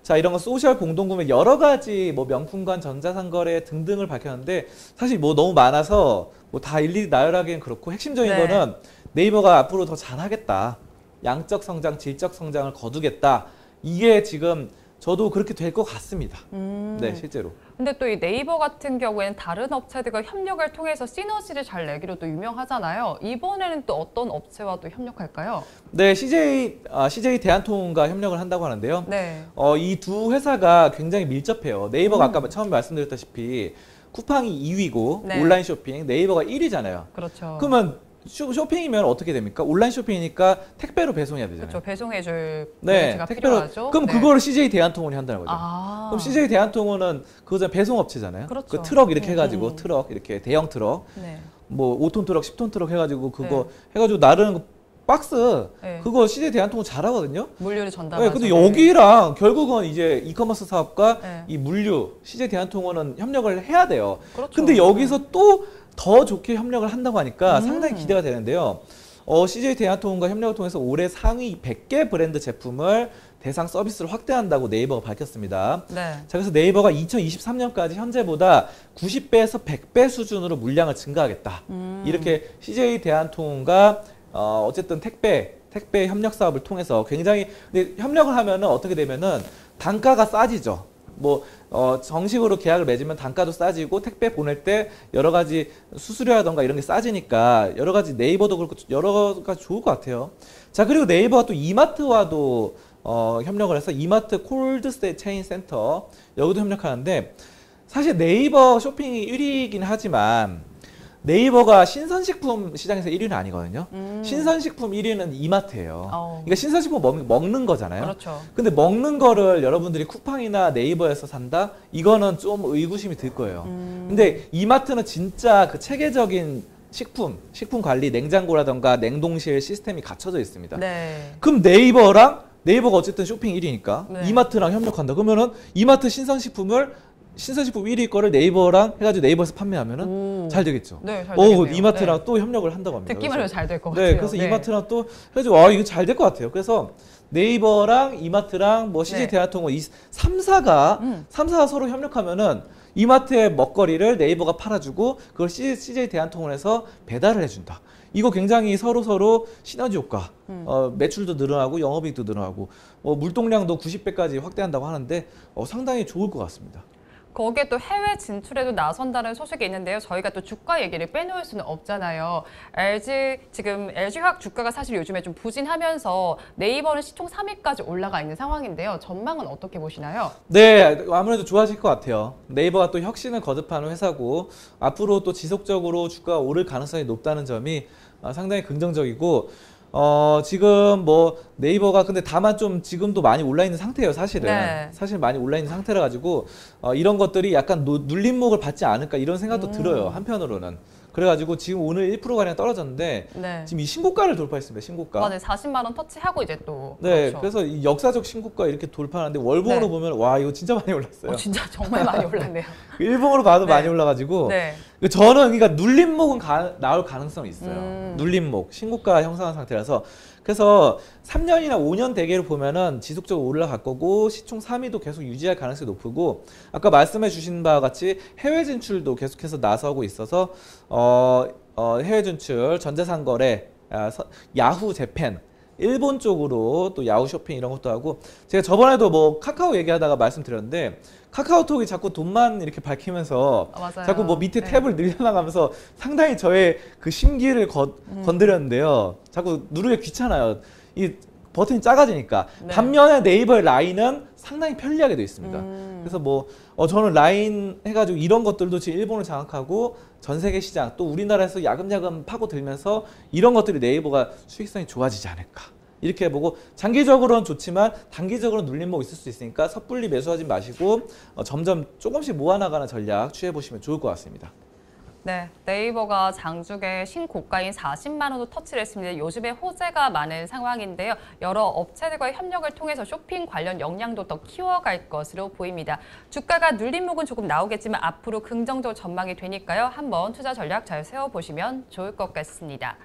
자, 이런 거 소셜 공동구매 여러 가지 뭐 명품관 전자상거래 등등을 밝혔는데 사실 뭐 너무 많아서 뭐 다 일일이 나열하기엔 그렇고 핵심적인 거는 네이버가 앞으로 더 잘하겠다. 양적 성장, 질적 성장을 거두겠다. 이게 지금 저도 그렇게 될 것 같습니다. 네, 실제로. 근데 또 이 네이버 같은 경우에는 다른 업체들과 협력을 통해서 시너지를 잘 내기로 또 유명하잖아요. 이번에는 또 어떤 업체와 또 협력할까요? 네, CJ 대한통운과 협력을 한다고 하는데요. 네. 이 두 회사가 굉장히 밀접해요. 네이버가 아까 처음 말씀드렸다시피 쿠팡이 2위고 네. 온라인 쇼핑, 네이버가 1위잖아요. 그렇죠. 그러면 쇼핑이면 어떻게 됩니까? 온라인 쇼핑이니까 택배로 배송해야 되잖아요. 그렇죠. 배송해줄 네, 택배로. 필요하죠. 그럼 네. 그거를 CJ 대한통운이 한다는 거죠. 아. 그럼 CJ 대한통운은 그거잖아요. 배송업체잖아요. 그렇죠. 그 트럭 이렇게 해가지고 트럭 이렇게 대형 트럭, 네. 뭐 5톤 트럭, 10톤 트럭 해가지고 그거 해가지고 나르는 박스 그거 CJ 대한통운 잘하거든요. 물류를 전달하죠. 네, 근데 여기랑 결국은 이제 이커머스 사업과 이 물류 CJ 대한통운은 협력을 해야 돼요. 그렇죠. 근데 여기서 또 더 좋게 협력을 한다고 하니까 상당히 기대가 되는데요. CJ 대한통운과 협력을 통해서 올해 상위 100개 브랜드 제품을 대상 서비스를 확대한다고 네이버가 밝혔습니다. 네. 자, 그래서 네이버가 2023년까지 현재보다 90배에서 100배 수준으로 물량을 증가하겠다. 이렇게 CJ 대한통운과 어쨌든 택배 협력 사업을 통해서 굉장히 근데 협력을 하면은 어떻게 되면은 단가가 싸지죠. 뭐 정식으로 계약을 맺으면 단가도 싸지고 택배 보낼 때 여러 가지 수수료라던가 이런 게 싸지니까 여러 가지 네이버도 그렇고 여러 가지 좋을 것 같아요. 자, 그리고 네이버가 또 이마트와도 협력을 해서 이마트 콜드 체인 센터 여기도 협력하는데 사실 네이버 쇼핑이 1위이긴 하지만 네이버가 신선식품 시장에서 1위는 아니거든요. 신선식품 1위는 이마트예요. 그러니까 신선식품 먹는 거잖아요. 그렇죠. 근데 먹는 거를 여러분들이 쿠팡이나 네이버에서 산다? 이거는 좀 의구심이 들 거예요. 근데 이마트는 진짜 그 체계적인 식품 관리, 냉장고라던가 냉동실 시스템이 갖춰져 있습니다. 네. 그럼 네이버가 어쨌든 쇼핑 1위니까 네. 이마트랑 협력한다. 그러면은 이마트 신선식품 1위 거를 네이버랑 해가지고 네이버에서 판매하면은 잘 되겠죠. 네, 잘 되겠네요. 이마트랑 네. 또 협력을 한다고 합니다. 듣기만 해도 잘 될 것 같아요. 네, 그래서 이마트랑 또 해가지고 이거 잘 될 것 같아요. 그래서 네이버랑 이마트랑 뭐 CJ 대한통운 이 3사가 서로 협력하면은 이마트의 먹거리를 네이버가 팔아주고 그걸 CJ 대한통운에서 배달을 해준다. 이거 굉장히 서로 시너지 효과, 매출도 늘어나고 영업이익도 늘어나고 물동량도 90배까지 확대한다고 하는데 상당히 좋을 것 같습니다. 거기에 또 해외 진출에도 나선다는 소식이 있는데요. 저희가 또 주가 얘기를 빼놓을 수는 없잖아요. 지금 LG화학 주가가 사실 요즘에 좀 부진하면서 네이버는 시총 3위까지 올라가 있는 상황인데요. 전망은 어떻게 보시나요? 네, 아무래도 좋아질 것 같아요. 네이버가 또 혁신을 거듭하는 회사고 앞으로 또 지속적으로 주가가 오를 가능성이 높다는 점이 상당히 긍정적이고 지금 뭐 네이버가 근데 다만 좀 지금도 많이 올라 있는 상태예요, 사실은. 네. 사실 많이 올라 있는 상태라 가지고 이런 것들이 약간 눌림목을 받지 않을까 이런 생각도 들어요, 한편으로는. 그래가지고 지금 오늘 1%가량 떨어졌는데 네. 지금 이 신고가를 돌파했습니다, 신고가. 네, 40만 원 터치하고 이제 또. 네, 그렇죠. 그래서 이 역사적 신고가 이렇게 돌파하는데 월봉으로 네. 보면 와 이거 진짜 많이 올랐어요. 진짜 정말 많이 올랐네요. 일봉으로 봐도 네. 많이 올라가지고 네. 저는 그러니까 눌림목은 나올 가능성이 있어요. 눌림목, 신고가 형성한 상태라서 그래서 3년이나 5년 대계를 보면은 지속적으로 올라갈 거고 시총 3위도 계속 유지할 가능성이 높고 아까 말씀해 주신 바와 같이 해외 진출도 계속해서 나서고 있어서 해외 진출, 전자상 거래, 야후 재팬 일본 쪽으로 또 야후 쇼핑 이런 것도 하고 제가 저번에도 뭐 카카오 얘기하다가 말씀드렸는데 카카오톡이 자꾸 돈만 이렇게 밝히면서 맞아요. 자꾸 뭐 밑에 네. 탭을 늘려나가면서 상당히 저의 그 심기를 건드렸는데요. 자꾸 누르기 귀찮아요. 이 버튼이 작아지니까. 네. 반면에 네이버의 라인은 상당히 편리하게 되어 있습니다. 그래서 뭐 저는 라인 해가지고 이런 것들도 지금 일본을 장악하고 전 세계 시장 또 우리나라에서 야금야금 파고들면서 이런 것들이 네이버가 수익성이 좋아지지 않을까. 이렇게 보고 장기적으로는 좋지만 단기적으로는 눌림목 있을 수 있으니까 섣불리 매수하지 마시고 점점 조금씩 모아나가는 전략 취해보시면 좋을 것 같습니다. 네, 네이버가 장중에 신고가인 40만 원도 터치를 했습니다. 요즘에 호재가 많은 상황인데요. 여러 업체들과의 협력을 통해서 쇼핑 관련 역량도 더 키워갈 것으로 보입니다. 주가가 눌림목은 조금 나오겠지만 앞으로 긍정적 전망이 되니까요. 한번 투자 전략 잘 세워보시면 좋을 것 같습니다.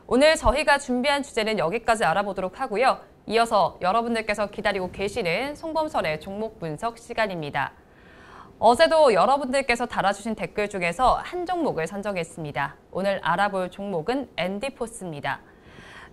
오늘 저희가 준비한 주제는 여기까지 알아보도록 하고요. 이어서 여러분들께서 기다리고 계시는 송범선의 종목 분석 시간입니다. 어제도 여러분들께서 달아주신 댓글 중에서 한 종목을 선정했습니다. 오늘 알아볼 종목은 앤디포스입니다.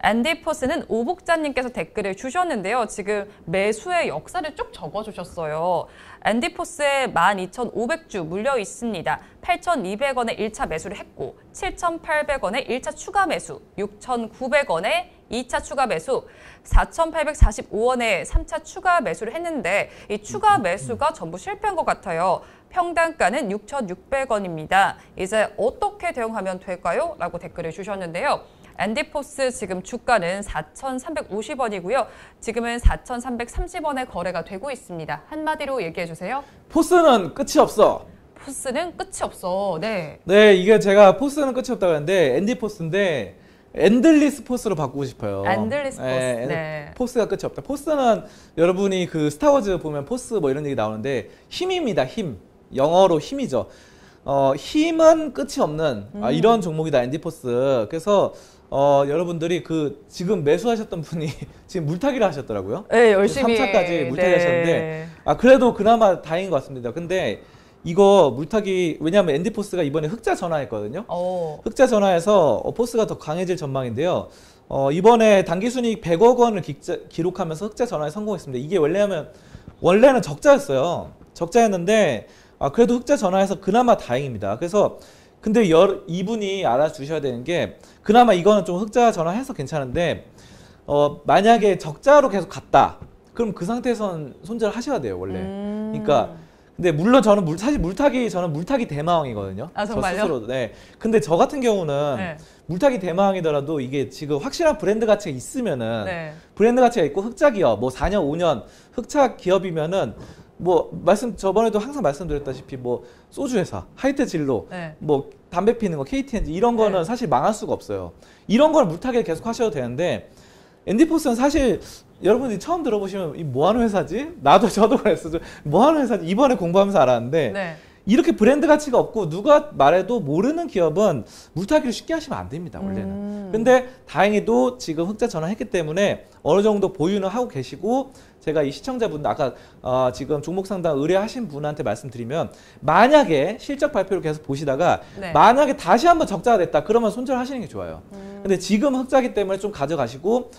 앤디포스는 오복자님께서 댓글을 주셨는데요. 지금 매수의 역사를 쭉 적어주셨어요. 앤디포스에 12,500주 물려 있습니다. 8,200원에 1차 매수를 했고 7,800원에 1차 추가 매수, 6,900원에 2차 추가 매수, 4,845원에 3차 추가 매수를 했는데 이 추가 매수가 전부 실패한 것 같아요. 평단가는 6,600원입니다. 이제 어떻게 대응하면 될까요? 라고 댓글을 주셨는데요. 앤디포스 지금 주가는 4,350원이고요. 지금은 4,330원에 거래가 되고 있습니다. 한마디로 얘기해 주세요. 포스는 끝이 없어. 포스는 끝이 없어. 네. 네, 이게 제가 포스는 끝이 없다고 했는데 앤디포스인데 엔들리스 포스로 바꾸고 싶어요. 엔들리스 포스. 네. 포스가 끝이 없다. 포스는 여러분이 그 스타워즈 보면 포스 뭐 이런 얘기 나오는데 힘입니다. 힘. 영어로 힘이죠. 힘은 끝이 없는 이런 종목이다, 엔디포스. 그래서 여러분들이 지금 매수하셨던 분이 지금 물타기를 하셨더라고요. 네, 열심히. 3차까지 물타기 네. 하셨는데, 그래도 그나마 다행인 것 같습니다. 근데 이거 물타기, 왜냐하면 엔디포스가 이번에 흑자 전환했거든요. 흑자 전환해서 포스가 더 강해질 전망인데요. 이번에 당기순이익 100억 원을 기록하면서 흑자 전환에 성공했습니다. 이게 원래는 적자였어요. 적자였는데, 그래도 흑자 전환해서 그나마 다행입니다. 그래서 근데 이분이 알아주셔야 되는 게, 그나마 이거는 좀 흑자 전환해서 괜찮은데, 만약에 적자로 계속 갔다, 그럼 그 상태에서는 손절을 하셔야 돼요, 원래. 그러니까 근데 물론 저는 사실 물타기 대마왕이거든요. 정말요? 저 스스로도. 네. 근데 저 같은 경우는 네. 물타기 대마왕이더라도 이게 지금 확실한 브랜드 가치가 있으면은, 네. 브랜드 가치가 있고 흑자 기업, 뭐 4년, 5년 흑자 기업이면은, 저번에도 항상 말씀드렸다시피, 소주 회사, 하이트 진로, 네. 담배 피는 거, KTNG, 이런 거는 네. 사실 망할 수가 없어요. 이런 거는 물타기를 계속 하셔도 되는데, 엔디포스는 사실 여러분들이 처음 들어보시면 이 뭐 하는 회사지? 저도 그랬어. 뭐 하는 회사지? 이번에 공부하면서 알았는데, 네. 이렇게 브랜드 가치가 없고 누가 말해도 모르는 기업은 물타기를 쉽게 하시면 안 됩니다, 원래는. 근데 다행히도 지금 흑자 전환했기 때문에 어느 정도 보유는 하고 계시고, 제가 이 시청자분들 아까 지금 종목 상담 의뢰하신 분한테 말씀드리면, 만약에 실적 발표를 계속 보시다가 네. 만약에 다시 한번 적자가 됐다, 그러면 손절하시는 게 좋아요. 근데 지금 흑자기 때문에 좀 가져가시고,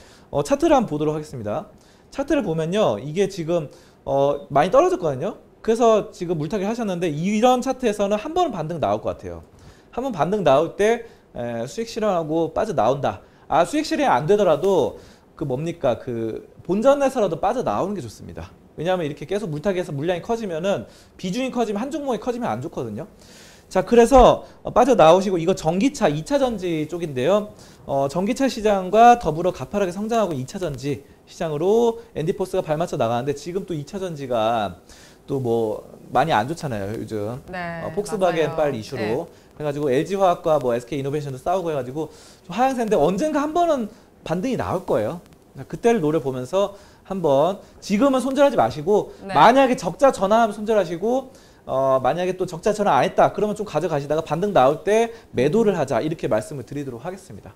차트를 한번 보도록 하겠습니다. 차트를 보면요, 이게 지금 많이 떨어졌거든요. 그래서 지금 물타기를 하셨는데, 이런 차트에서는 한 번은 반등 나올 것 같아요. 한 번 반등 나올 때 수익 실현하고 빠져나온다. 수익 실현이 안 되더라도 본전에서라도 빠져나오는 게 좋습니다. 왜냐하면 이렇게 계속 물타기해서 물량이 커지면은, 비중이 커지면, 한 종목이 커지면 안 좋거든요. 자, 그래서 빠져나오시고, 이거 전기차 2차전지 쪽인데요. 전기차 시장과 더불어 가파르게 성장하고 2차전지 시장으로 엔디포스가 발맞춰 나가는데, 지금 또 2차전지가 또 많이 안 좋잖아요, 요즘. 네, 폭스바겐 빨 이슈로. 네. 그래가지고 LG화학과 SK이노베이션도 싸우고 해가지고 좀 하향세인데, 언젠가 한 번은 반등이 나올 거예요. 그때를 노려보면서 한번, 지금은 손절하지 마시고, 네. 만약에 적자 전환하면 손절하시고, 만약에 또 적자 전환 안 했다, 그러면 좀 가져가시다가 반등 나올 때 매도를 하자, 이렇게 말씀을 드리도록 하겠습니다.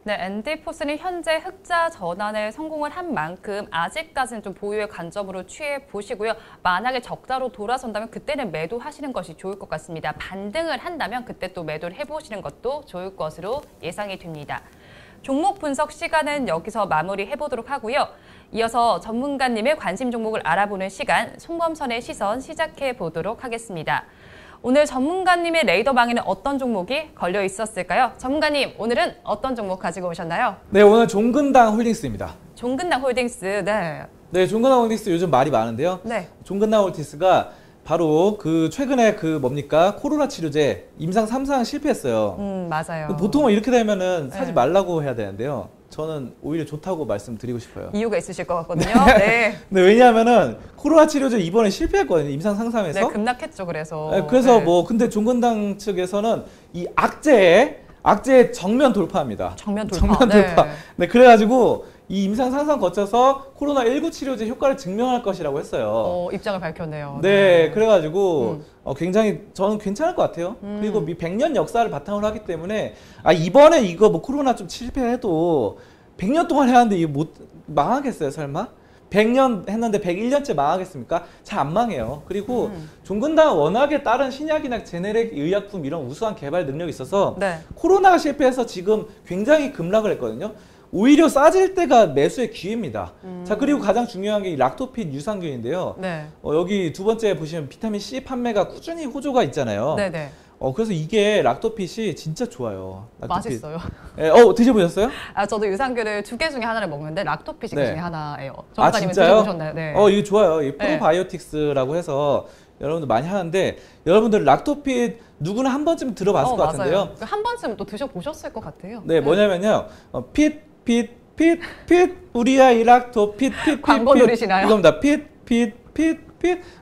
네, 엔디포스는 현재 흑자 전환에 성공을 한 만큼 아직까지는 좀 보유의 관점으로 취해 보시고요. 만약에 적자로 돌아선다면 그때는 매도하시는 것이 좋을 것 같습니다. 반등을 한다면 그때 또 매도를 해보시는 것도 좋을 것으로 예상이 됩니다. 종목 분석 시간은 여기서 마무리해보도록 하고요. 이어서 전문가님의 관심 종목을 알아보는 시간, 송범선의 시선 시작해보도록 하겠습니다. 오늘 전문가님의 레이더망에는 어떤 종목이 걸려 있었을까요? 전문가님, 오늘은 어떤 종목 가지고 오셨나요? 네, 오늘 종근당 홀딩스입니다. 종근당 홀딩스, 네. 네, 종근당 홀딩스 요즘 말이 많은데요. 네. 종근당 홀딩스가 바로 최근에 코로나 치료제 임상 3상 실패했어요. 맞아요. 보통은 이렇게 되면은 사지 말라고 해야 되는데요. 저는 오히려 좋다고 말씀드리고 싶어요. 이유가 있으실 것 같거든요. 네. 네, 왜냐하면은 코로나 치료제 이번에 실패했거든요. 임상 상상에서. 네, 급락했죠. 그래서. 네, 그래서 근데 종근당 측에서는 이 악재의 정면 돌파합니다. 정면 돌파. 정면 돌파. 네, 그래가지고 이 임상 상상 거쳐서 코로나19 치료제 효과를 증명할 것이라고 했어요. 입장을 밝혔네요. 네, 그래가지고 굉장히 저는 괜찮을 것 같아요. 그리고 100년 역사를 바탕으로 하기 때문에 이번에 이거 코로나 좀 실패해도 100년 동안 해왔는데 이거 망하겠어요, 설마? 100년 했는데 101년째 망하겠습니까? 잘 안 망해요. 그리고 종근당은 워낙에 다른 신약이나 제네릭 의약품 이런 우수한 개발 능력이 있어서 네. 코로나가 실패해서 지금 굉장히 급락을 했거든요. 오히려 싸질 때가 매수의 기회입니다. 자, 그리고 가장 중요한 게 락토핏 유산균인데요. 네. 여기 두 번째 보시면 비타민 C 판매가 꾸준히 호조가 있잖아요. 네네. 그래서 이게 락토핏이 진짜 좋아요. 락토핏. 맛있어요. 네, 드셔보셨어요? 저도 유산균을 2개 중에 하나를 먹는데 락토핏이 그 중에 하나예요. 전문가님은 드셔보셨나요? 네. 이거 좋아요. 이 프로바이오틱스라고 해서 여러분들 많이 하는데, 여러분들 락토핏 누구나 한 번쯤 들어봤을 것 같은데요. 한 번쯤 또 드셔보셨을 것 같아요. 네, 뭐냐면요. 핏 우리 아이 락토핏 광고 노리시나요? 이겁니다. 핏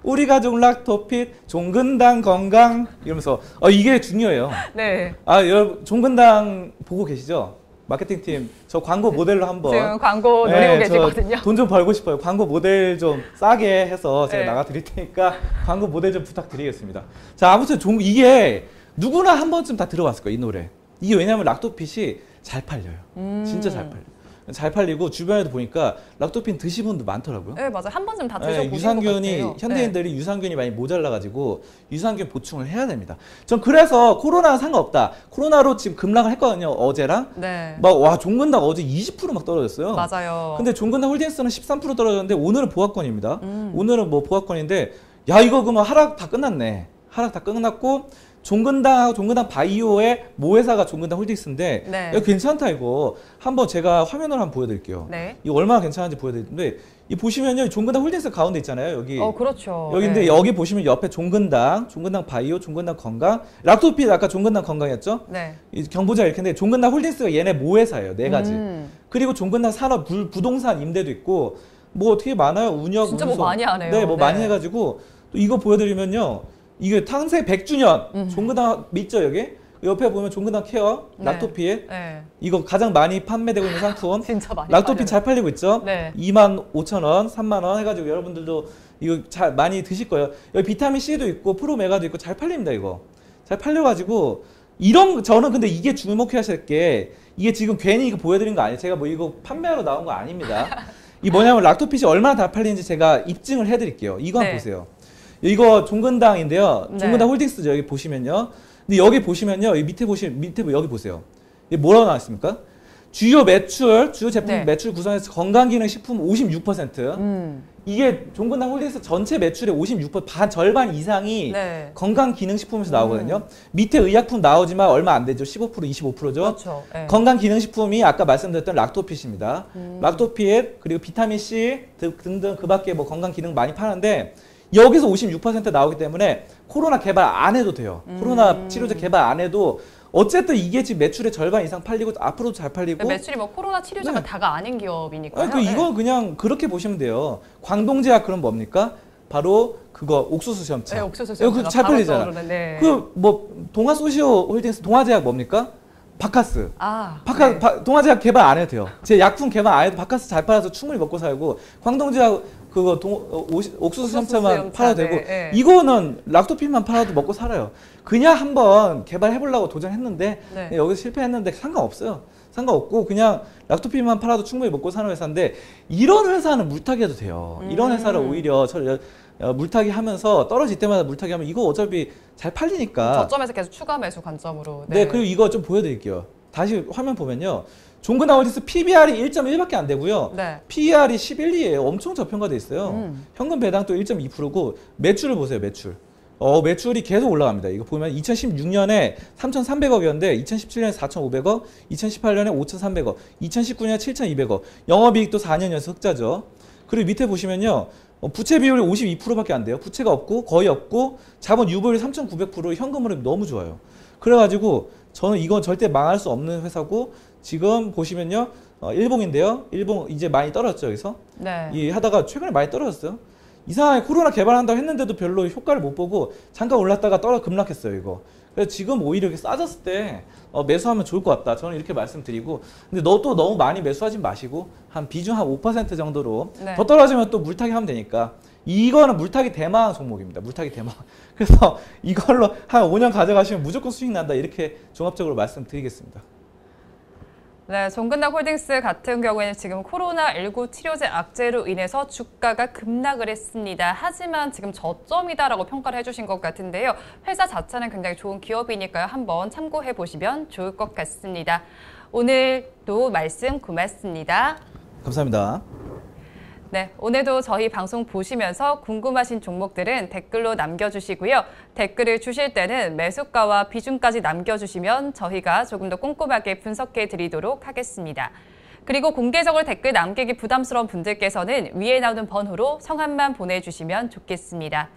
우리 가족 락토핏 종근당 건강 이러면서 이게 중요해요. 네. 여러분 종근당 보고 계시죠? 마케팅팀 저 광고 모델로 한번 지금 광고 노리고 계시거든요. 돈 좀 벌고 싶어요. 광고 모델 좀 싸게 해서 제가 네. 나가 드릴 테니까 광고 모델 좀 부탁드리겠습니다. 자, 아무튼 이게 누구나 한 번쯤 다 들어봤을 거예요, 이 노래. 이게 왜냐하면 락토핏이 잘 팔려요. 진짜 잘 팔려요. 잘 팔리고 주변에도 보니까 락토핀 드신 분도 많더라고요. 네, 맞아요. 한 번쯤 다 드셔보신 것 유산균이 같아요. 현대인들이 유산균이 많이 모자라가지고 유산균 보충을 해야 됩니다. 전 그래서 코로나 상관없다. 코로나로 지금 급락을 했거든요. 어제랑 네. 막 와 종근당 어제 20% 막 떨어졌어요. 맞아요. 근데 종근당 홀딩스는 13% 떨어졌는데 오늘은 보합권입니다. 오늘은 뭐 보합권인데 야 이거 그러면 하락 다 끝났네. 하락 다 끝났고 종근당하고 종근당 바이오의 모회사가 종근당 홀딩스인데 네. 야, 괜찮다 이거. 한번 제가 화면으로 한번 보여드릴게요. 네. 이거 얼마나 괜찮은지 보여드리는데 이 보시면요 종근당 홀딩스 가운데 있잖아요 여기. 그렇죠. 여기인데 네. 여기 보시면 옆에 종근당 바이오, 종근당 건강, 락토핏 아까 종근당 건강이었죠? 네. 이 경보자 이렇게 했는데 종근당 홀딩스가 얘네 모회사예요 네 가지. 그리고 종근당 산업 부동산 임대도 있고 뭐 어떻게 많아요 운영 진짜 운송. 뭐 많이 하네요. 네, 뭐 네. 많이 해가지고 또 이거 보여드리면요 이게 탕세 100주년 종근당 있죠 여기? 옆에 보면 종근당 케어, 네. 락토핏 네. 이거 가장 많이 판매되고 있는 상품. 진짜 많이 락토핏 팔려요. 잘 팔리고 있죠? 네. 25,000원, 3만원 해가지고 여러분들도 이거 잘 많이 드실 거예요. 여기 비타민 C도 있고 프로메가도 있고 잘 팔립니다 이거. 잘 팔려가지고 저는 근데 이게 주목해야 할 게 이게 지금 괜히 이거 보여드린 거 아니에요. 제가 뭐 이거 판매하러 나온 거 아닙니다. 이 뭐냐면 락토핏이 얼마나 다 팔리는지 제가 입증을 해드릴게요. 이거 한번 네. 보세요. 이거 종근당인데요. 종근당 네. 홀딩스죠. 여기 보시면요. 근데 여기 보시면요. 이 밑에 여기 보세요. 이게 뭐라고 나왔습니까? 주요 제품 네. 매출 구성에서 건강기능식품 56%. 이게 종근당 홀딩스 전체 매출의 56%, 절반 이상이 네. 건강기능식품에서 나오거든요. 밑에 의약품 나오지만 얼마 안 되죠. 15%, 25%죠. 그렇죠. 네. 건강기능식품이 아까 말씀드렸던 락토핏입니다. 락토핏 그리고 비타민C 등등 그 밖에 뭐 건강기능 많이 파는데 여기서 56% 나오기 때문에 코로나 개발 안 해도 돼요. 코로나 치료제 개발 안 해도 어쨌든 이게 지금 매출의 절반 이상 팔리고 앞으로도 잘 팔리고 매출이 뭐 코로나 치료제가 네. 다가 아닌 기업이니까요. 이거 그냥 그렇게 보시면 돼요. 광동제약 그럼 뭡니까? 바로 그거 옥수수 시험차. 네, 옥수수 이거 시험차가 잘 바로 팔리잖아. 떠오르는, 네. 그 뭐 동아소시오 홀딩스 동아제약 뭡니까? 바카스. 네. 동아제약 개발 안 해도 돼요. 제 약품 개발 안 해도 바카스 잘 팔아서 충분히 먹고 살고 광동제약 그거 옥수수 시험차만 팔아도 되고 네. 이거는 락토핀만 팔아도 먹고 살아요. 그냥 한번 개발해보려고 도전했는데 네. 여기서 실패했는데 상관없어요. 상관없고 그냥 락토핀만 팔아도 충분히 먹고 사는 회사인데 이런 회사는 물타기 해도 돼요. 이런 회사를 오히려 물타기 하면서 떨어질 때마다 물타기 하면 이거 어차피 잘 팔리니까. 저점에서 계속 추가 매수 관점으로. 네, 그리고 이거 좀 보여드릴게요. 다시 화면 보면요. 종근당 홀딩스 PBR이 1.1밖에 안 되고요. 네. PER이 11이에요. 엄청 저평가돼 있어요. 현금 배당도 1.2%고 매출을 보세요. 매출이 계속 올라갑니다. 이거 보면 2016년에 3,300억이었는데 2017년에 4,500억, 2018년에 5,300억, 2019년에 7,200억. 영업이익도 4년 연속 흑자죠. 그리고 밑에 보시면요. 부채 비율이 52%밖에 안 돼요. 부채가 없고 거의 없고 자본 유보율이 3,900%, 현금흐름이 너무 좋아요. 그래가지고 저는 이건 절대 망할 수 없는 회사고 지금 보시면요. 일봉인데요. 일봉 이제 많이 떨어졌죠. 여기서. 네. 이 하다가 최근에 많이 떨어졌어요. 이상하게 코로나 개발한다고 했는데도 별로 효과를 못 보고 잠깐 올랐다가 급락했어요. 이거. 그래서 지금 오히려 이렇게 싸졌을 때 매수하면 좋을 것 같다. 저는 이렇게 말씀드리고 근데 또 너무 많이 매수하지 마시고 한 비중 한 5% 정도로 네. 더 떨어지면 또 물타기 하면 되니까 이거는 물타기 대망 종목입니다. 물타기 대망. 그래서 이걸로 한 5년 가져가시면 무조건 수익 난다. 이렇게 종합적으로 말씀드리겠습니다. 네, 종근당 홀딩스 같은 경우에는 지금 코로나19 치료제 악재로 인해서 주가가 급락을 했습니다. 하지만 지금 저점이다라고 평가를 해주신 것 같은데요. 회사 자체는 굉장히 좋은 기업이니까요. 한번 참고해 보시면 좋을 것 같습니다. 오늘도 말씀 고맙습니다. 감사합니다. 네, 오늘도 저희 방송 보시면서 궁금하신 종목들은 댓글로 남겨주시고요. 댓글을 주실 때는 매수가와 비중까지 남겨주시면 저희가 조금 더 꼼꼼하게 분석해 드리도록 하겠습니다. 그리고 공개적으로 댓글 남기기 부담스러운 분들께서는 위에 나오는 번호로 성함만 보내주시면 좋겠습니다.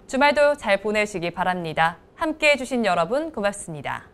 주말도 잘 보내시기 바랍니다. 함께해 주신 여러분 고맙습니다.